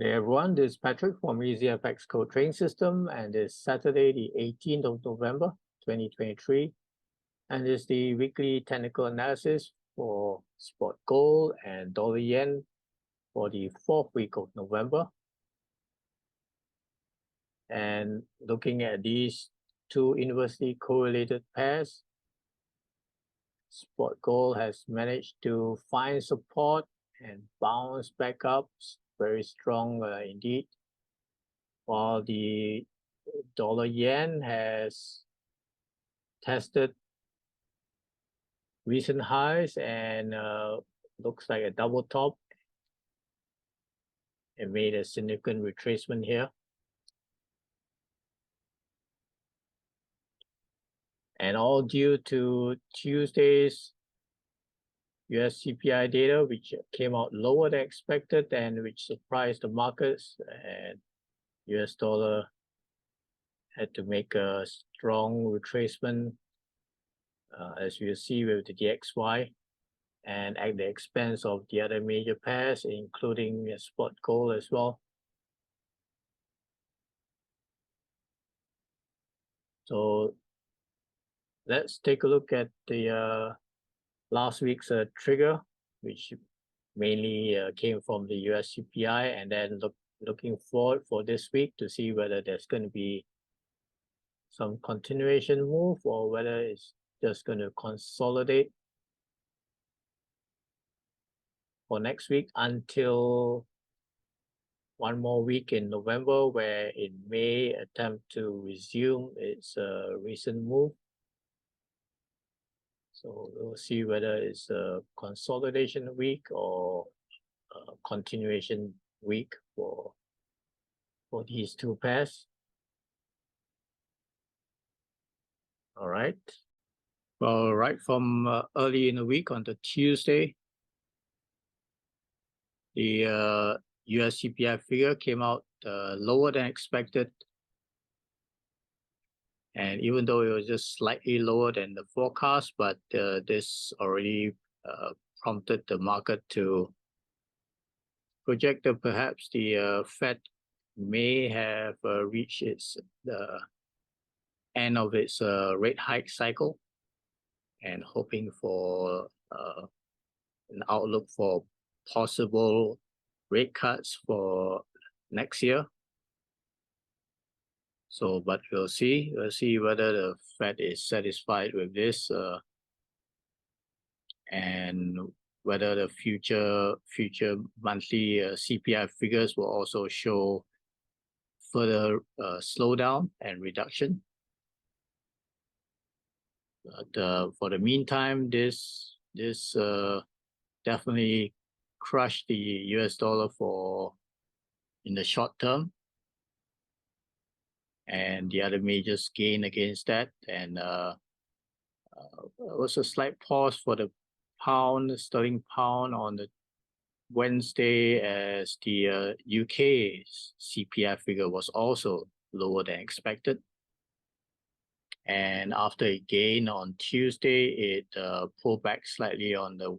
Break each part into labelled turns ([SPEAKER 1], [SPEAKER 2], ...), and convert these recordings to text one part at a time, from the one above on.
[SPEAKER 1] Good day, everyone. This is Patrick from EasyFX Code Trading System, and it's Saturday, the 18th of November, 2023. And it's the weekly technical analysis for spot gold and dollar yen for the 4th week of November. And looking at these two inversely correlated pairs, spot gold has managed to find support and bounce back up very strong indeed, while the dollar yen has tested recent highs and looks like a double top and made a significant retracement here. And all due to Tuesday's US CPI data, which came out lower than expected and which surprised the markets, and US dollar had to make a strong retracement, as you see with the DXY, and at the expense of the other major pairs, including spot gold as well. So let's take a look at the last week's trigger, which mainly came from the US CPI, and then looking forward for this week to see whether there's going to be some continuation move or whether it's just going to consolidate for next week until one more week in November, where it may attempt to resume its recent move. So we'll see whether it's a consolidation week or a continuation week for these two pairs. All right. Well, right from early in the week on the Tuesday, the US CPI figure came out lower than expected. And even though it was just slightly lower than the forecast, but this already prompted the market to project that perhaps the Fed may have reached its end of its rate hike cycle, and hoping for an outlook for possible rate cuts for next year. So, but we'll see whether the Fed is satisfied with this, and whether the future monthly CPI figures will also show further slowdown and reduction. But for the meantime, this definitely crushed the US dollar in the short term, and the other majors gain against that. And also a slight pause for the sterling pound on the Wednesday, as the UK CPI figure was also lower than expected. And after a gain on Tuesday, it pulled back slightly on the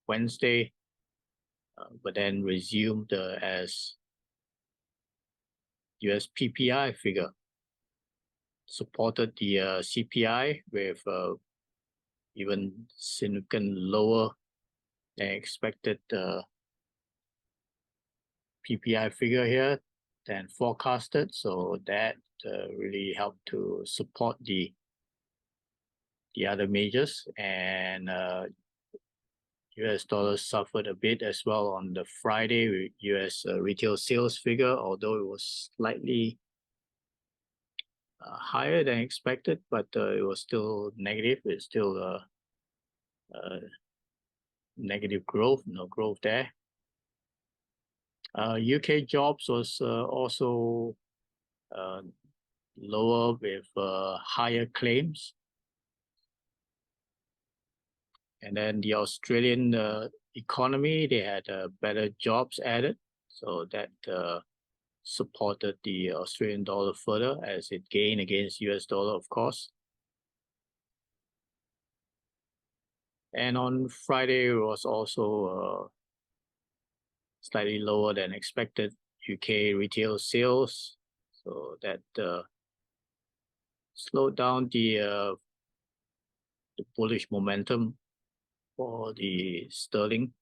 [SPEAKER 1] Wednesday, but then resumed as US PPI figure supported the CPI with even significant lower than expected PPI figure here than forecasted. So that really helped to support the other majors, and US dollar suffered a bit as well on the Friday with US retail sales figure, although it was slightly higher than expected, but it was still negative. It's still negative growth, no growth there. UK jobs was also lower with higher claims. And then the Australian economy, they had better jobs added, so that supported the Australian dollar further as it gained against US dollar, of course. And on Friday, it was also slightly lower than expected UK retail sales, so that slowed down the bullish momentum for the sterling.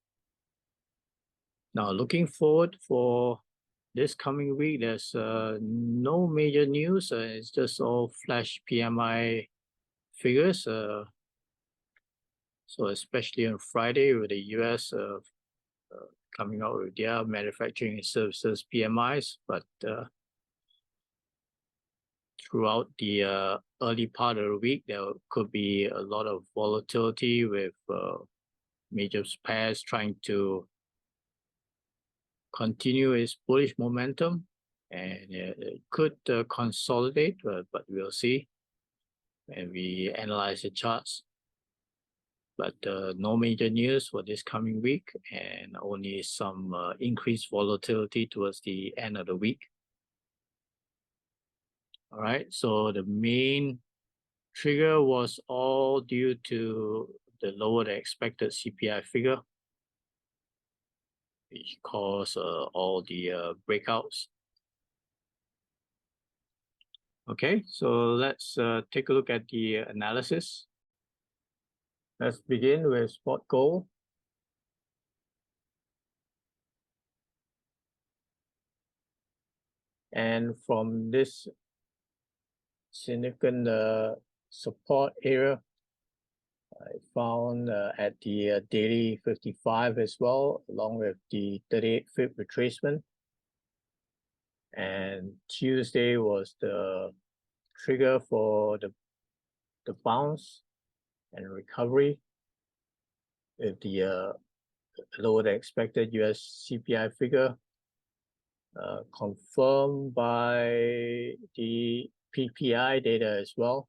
[SPEAKER 1] Now, looking forward for this coming week, there's no major news. It's just all flash PMI figures. So especially on Friday with the US coming out with their manufacturing and services PMIs, but throughout the early part of the week, there could be a lot of volatility with major pairs trying to continue its bullish momentum, and it could consolidate, but we'll see when we analyze the charts. But no major news for this coming week, and only some increased volatility towards the end of the week. All right, so the main trigger was all due to the lower than expected CPI figure, which caused all the breakouts. Okay, so let's take a look at the analysis. Let's begin with spot gold. And from this significant support area, I found at the daily 55 as well, along with the 38-fib retracement. And Tuesday was the trigger for the bounce and recovery with the lower than expected US CPI figure, confirmed by the PPI data as well,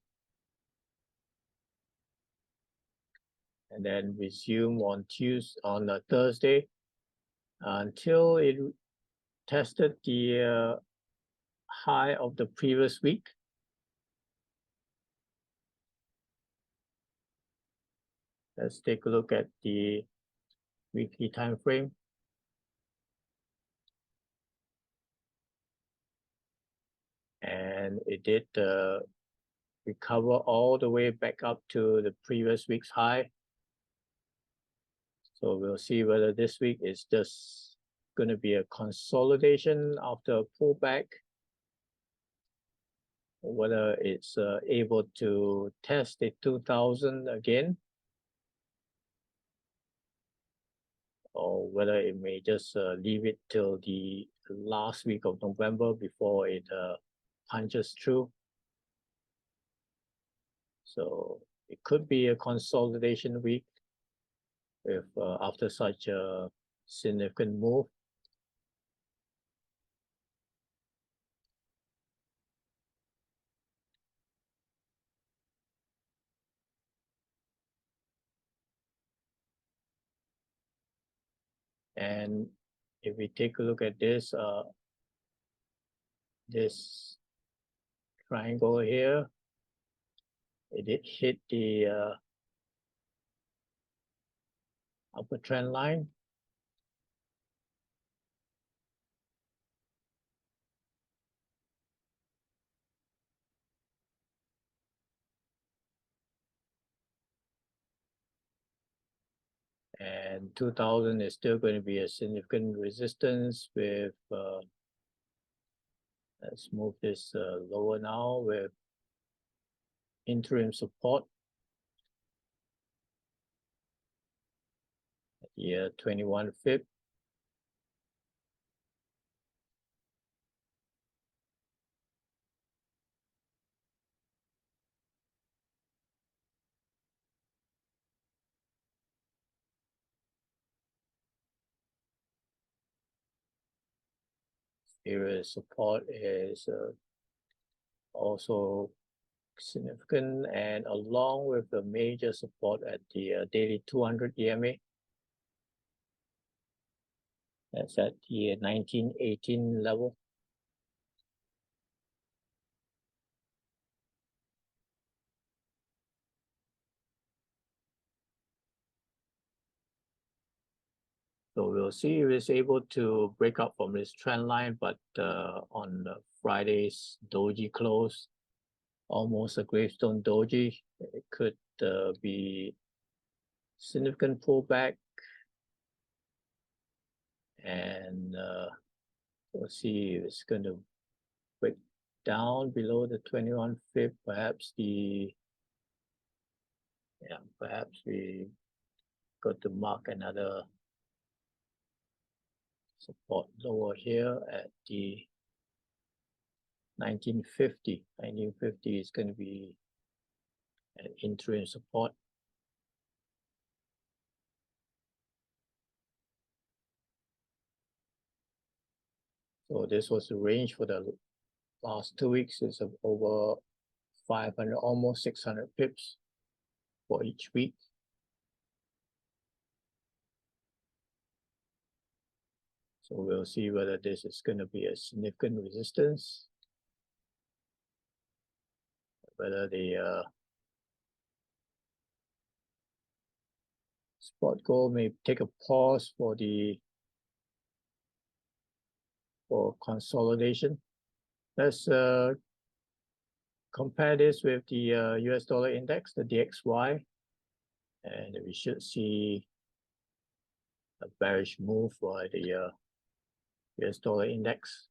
[SPEAKER 1] and then resume on Thursday until it tested the high of the previous week. Let's take a look at the weekly time frame. And it did recover all the way back up to the previous week's high. So we'll see whether this week is just going to be a consolidation after a pullback, or whether it's able to test the 2000 again, or whether it may just leave it till the last week of November before it punches through. So it could be a consolidation week if after such a significant move. And if we take a look at this this triangle here, it did hit the upper trend line. And 2000 is still going to be a significant resistance with, let's move this lower now with interim support at the 21 fib. Area support is also significant, and along with the major support at the daily 200 EMA. That's at the 1918 level. So we'll see if it's able to break up from this trend line, but on the Friday's doji close, almost a gravestone doji, it could be significant pullback, and we'll see if it's going to break down below the 21 fib. Perhaps perhaps we got to mark another support lower here at the 1950. 1950 is going to be an interim support. So this was the range for the last 2 weeks. It's over 500, almost 600 pips for each week. So we'll see whether this is going to be a significant resistance, whether the spot gold may take a pause for consolidation. Let's compare this with the US dollar index, the DXY, and we should see a bearish move for the US dollar index.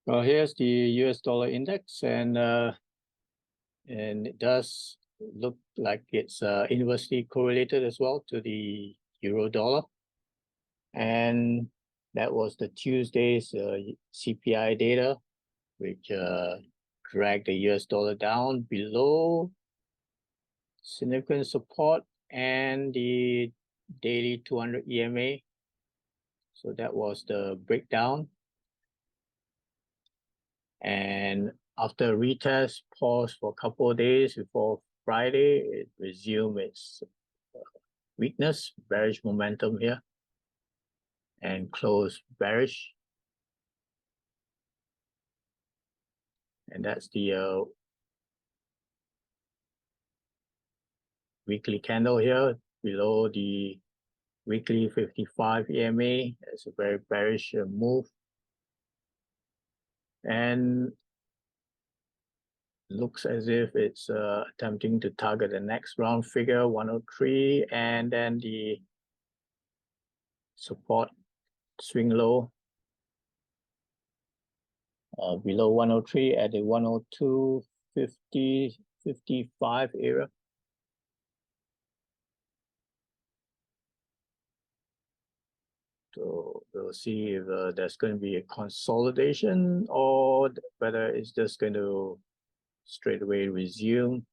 [SPEAKER 1] Well, here's the US dollar index, and it does look like it's inversely correlated as well to the euro dollar. And that was the Tuesday's CPI data, which dragged the US dollar down below significant support and the daily 200 EMA. So that was the breakdown. And after retest, pause for a couple of days before Friday, it resumed its weakness, bearish momentum here, and closed bearish. And that's the weekly candle here below the weekly 55 EMA. It's a very bearish move. And looks as if it's attempting to target the next round figure 103, and then the support swing low below 103 at the 102.50, 55 area. So we'll see if there's going to be a consolidation, or whether it's just going to straight away resume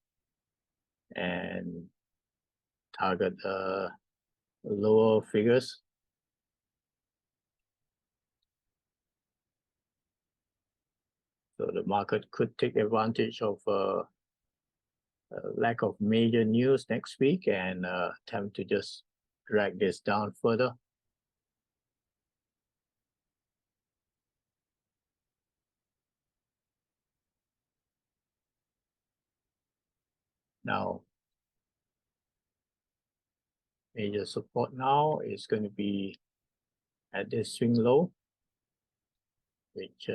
[SPEAKER 1] and target lower figures. So the market could take advantage of lack of major news next week and attempt to just drag this down further. Now, major support now is going to be at this swing low, which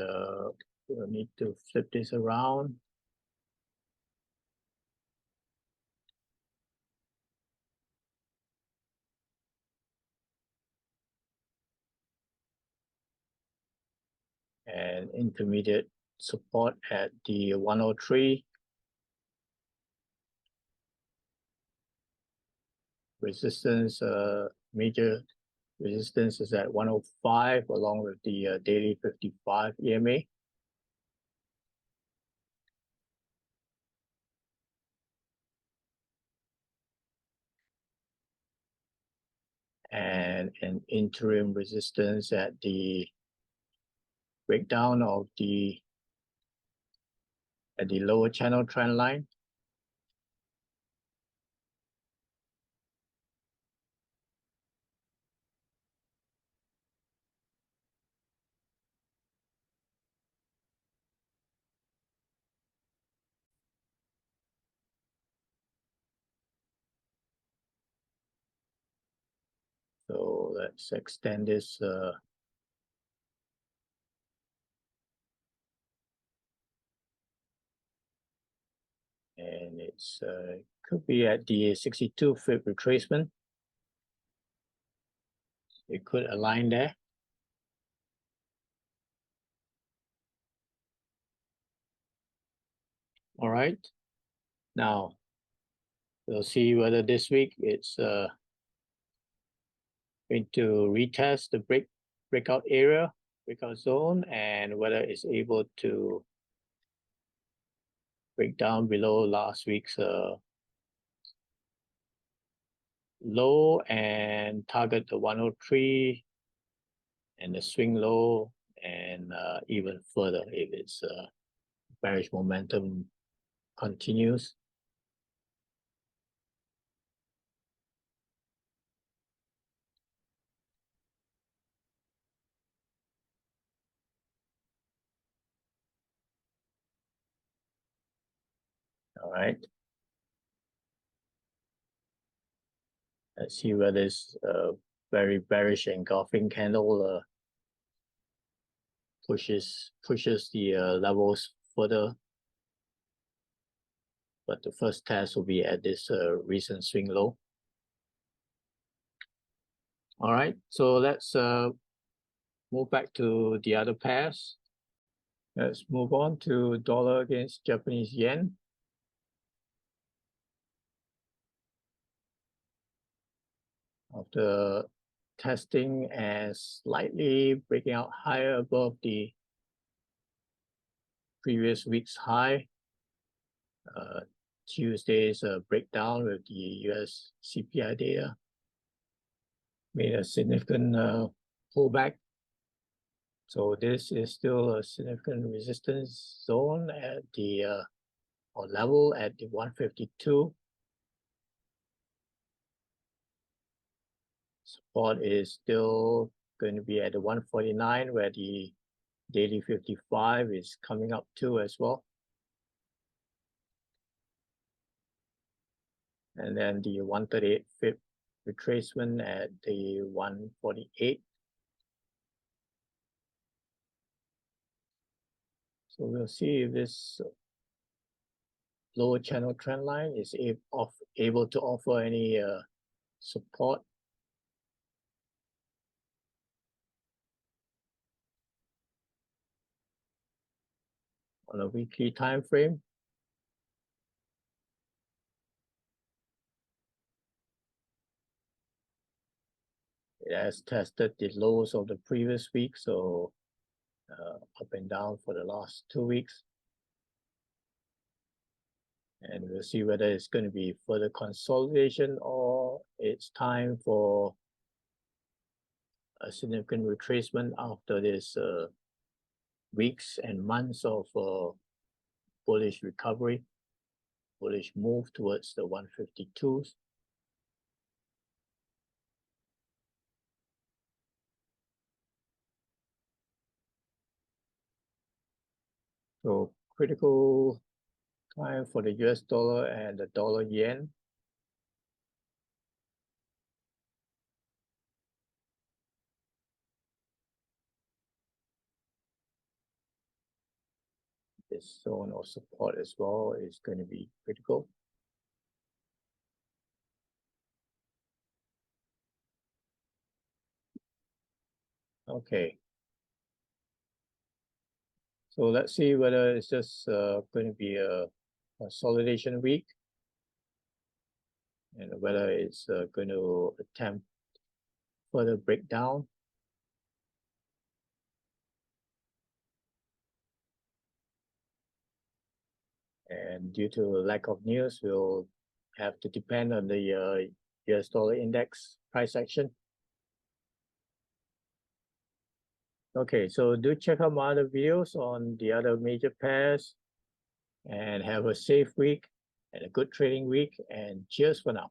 [SPEAKER 1] we'll need to flip this around. And intermediate support at the 103. Resistance, major resistance is at 105, along with the daily 55 EMA. And an interim resistance at the breakdown of the lower channel trend line. So let's extend this and it's could be at the 62 fib retracement. It could align there. All right. Now we'll see whether this week it's going to retest the breakout area, breakout zone, and whether it's able to break down below last week's low and target the 103 and the swing low, and even further if its bearish momentum continues. All right. Let's see whether this very bearish engulfing candle pushes the levels further. But the first test will be at this recent swing low. All right, so let's move back to the other pairs. Let's move on to dollar against Japanese yen. After testing and slightly breaking out higher above the previous week's high, Tuesday's breakdown with the US CPI data made a significant pullback. So this is still a significant resistance zone at the or level at the 152. Support is still going to be at the 149, where the daily 55 is coming up to as well. And then the 138 fib retracement at the 148. So we'll see if this lower channel trend line is able to offer any support. On a weekly time frame, it has tested the lows of the previous week, so up and down for the last 2 weeks. And we'll see whether it's going to be further consolidation or it's time for a significant retracement after this weeks and months of bullish recovery, bullish move towards the 152s. So critical time for the US dollar and the dollar yen. This zone of support as well is going to be critical. Okay. So let's see whether it's just going to be a consolidation week, and whether it's going to attempt further breakdown. And due to lack of news, we'll have to depend on the US dollar index price action. Okay, so do check out my other videos on the other major pairs, and have a safe week and a good trading week, and cheers for now.